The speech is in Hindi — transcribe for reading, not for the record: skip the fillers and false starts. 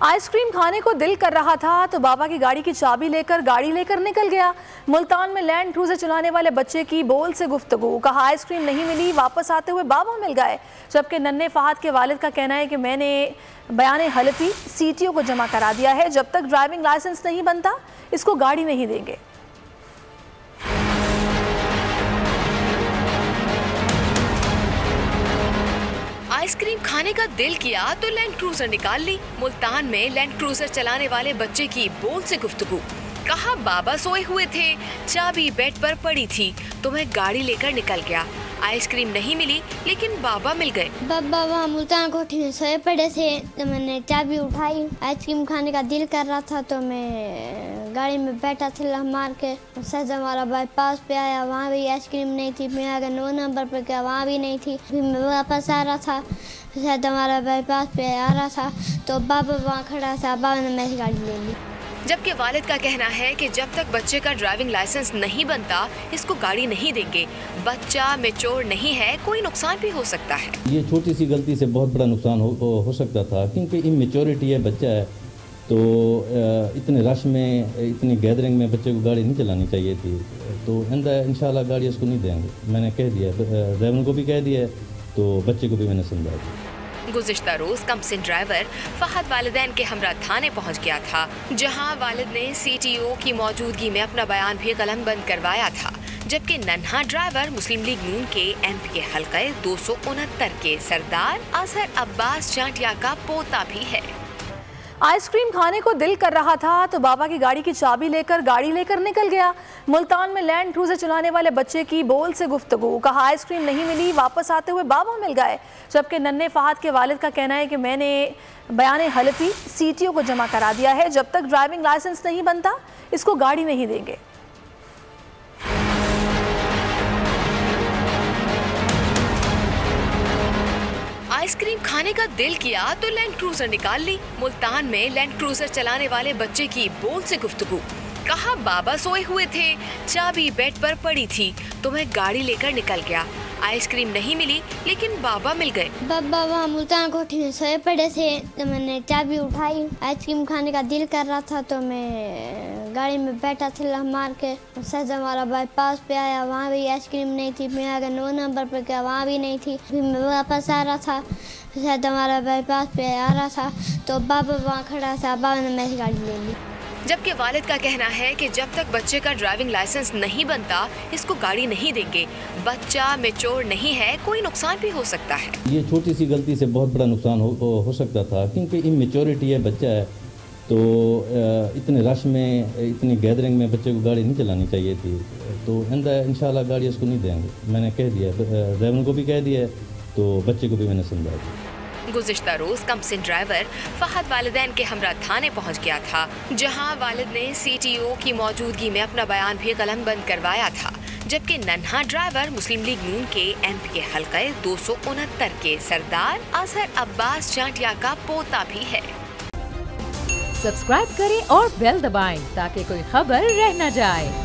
आइसक्रीम खाने को दिल कर रहा था तो बाबा की गाड़ी की चाबी लेकर गाड़ी लेकर निकल गया। मुल्तान में लैंड क्रूजर चलाने वाले बच्चे की बोल से गुफ्तगू, कहा आइसक्रीम नहीं मिली, वापस आते हुए बाबा मिल गए। जबकि नन्हे फहद के वालिद का कहना है कि मैंने बयान हलफी सीटीओ को जमा करा दिया है, जब तक ड्राइविंग लाइसेंस नहीं बनता इसको गाड़ी नहीं देंगे। आइसक्रीम खाने का दिल किया तो लैंड क्रूजर निकाल ली। मुल्तान में लैंड क्रूजर चलाने वाले बच्चे की बोल से गुफ्तगू, कहा बाबा सोए हुए थे, चाबी बेड पर पड़ी थी तो मैं गाड़ी लेकर निकल गया। आइसक्रीम नहीं मिली लेकिन बाबा मिल गए। बाबा वहाँ मुल्तान कोठी में सोए पड़े थे तो मैंने चाबी उठाई। आइसक्रीम खाने का दिल कर रहा था तो मैं गाड़ी में बैठा थिला मार के सच हमारा बाईपास पे आया, वहाँ भी आइसक्रीम नहीं थी। मैं अगर 9 नंबर पे गया, वहाँ भी नहीं थी। फिर मैं वापस आ रहा था, शायद हमारा बाईपास पे आ रहा था तो बाबा वहाँ खड़ा था, बाबा ने मेरी गाड़ी ले ली। जबकि वालिद का कहना है कि जब तक बच्चे का ड्राइविंग लाइसेंस नहीं बनता इसको गाड़ी नहीं देंगे। बच्चा मैच्योर नहीं है, कोई नुकसान भी हो सकता है। ये छोटी सी गलती से बहुत बड़ा नुकसान हो सकता था, क्योंकि इमेच्योरिटी है, बच्चा है तो इतने रश में, इतनी गैदरिंग में बच्चे को गाड़ी नहीं चलानी चाहिए थी। तो इंशाल्लाह गाड़ी इसको नहीं देंगे, मैंने कह दिया, ड्राइवर को भी कह दिया, तो बच्चे को भी मैंने समझा दिया। गुज़िश्ता रोज कमसिन ड्राइवर फहद वालिदैन के हमरा थाने पहुंच गया था, जहां वालिद ने सीटीओ की मौजूदगी में अपना बयान भी कलमबंद करवाया था। जबकि नन्हा ड्राइवर मुस्लिम लीग नून के एमपी के हल्के 269 के सरदार अजहर अब्बास जांटिया का पोता भी है। आइसक्रीम खाने को दिल कर रहा था तो बाबा की गाड़ी की चाबी लेकर गाड़ी लेकर निकल गया। मुल्तान में लैंड क्रूजर चलाने वाले बच्चे की बोल से गुफ्तगू, कहा आइसक्रीम नहीं मिली, वापस आते हुए बाबा मिल गए। जबकि नन्हे फहद के वालिद का कहना है कि मैंने बयान हलफी सीटीओ को जमा करा दिया है, जब तक ड्राइविंग लाइसेंस नहीं बनता इसको गाड़ी नहीं देंगे। आइसक्रीम खाने का दिल किया तो लैंड क्रूजर निकाल ली। मुल्तान में लैंड क्रूजर चलाने वाले बच्चे की बोल से गुफ्तगू, कहा बाबा सोए हुए थे, चाबी बेड पर पड़ी थी तो मैं गाड़ी लेकर निकल गया। आइसक्रीम नहीं मिली लेकिन बाबा मिल गए। बाबा वहाँ मुल्तान कोठी में सोए पड़े थे तो मैंने चाबी उठाई। आइसक्रीम खाने का दिल कर रहा था तो मैं गाड़ी में बैठा थिला मार के सच हमारा बाईपास पे आया, वहाँ भी आइसक्रीम नहीं थी। मैं अगर 9 नंबर पे गया, वहाँ भी नहीं थी। फिर मैं वापस आ रहा था, शायद हमारा बाईपास पे आ रहा था तो बाबा वहाँ खड़ा था, बाबा ने मेरी गाड़ी ले ली। जबकि वालिद का कहना है कि जब तक बच्चे का ड्राइविंग लाइसेंस नहीं बनता इसको गाड़ी नहीं देंगे। बच्चा मैच्योर नहीं है, कोई नुकसान भी हो सकता है। ये छोटी सी गलती से बहुत बड़ा नुकसान हो सकता था, क्योंकि इमेच्योरिटी है, बच्चा है तो इतने रश में, इतनी गैदरिंग में बच्चे को गाड़ी नहीं चलानी चाहिए थी। तो इंशाल्लाह गाड़ी इसको नहीं देंगे, मैंने कह दिया, ड्राइवर को भी कह दिया, तो बच्चे को भी मैंने समझा दिया। गुज़िश्ता रोज कमसिन ड्राइवर फहद वालिदैन के हमरा थाने पहुंच गया था, जहां वालिद ने सीटीओ की मौजूदगी में अपना बयान भी कलमबंद करवाया था। जबकि नन्हा ड्राइवर मुस्लिम लीग नून के एमपी के हल्के 269 के सरदार अजहर अब्बास जांटिया का पोता भी है। सब्सक्राइब करें और बेल दबाएं ताकि कोई खबर रह न जाए।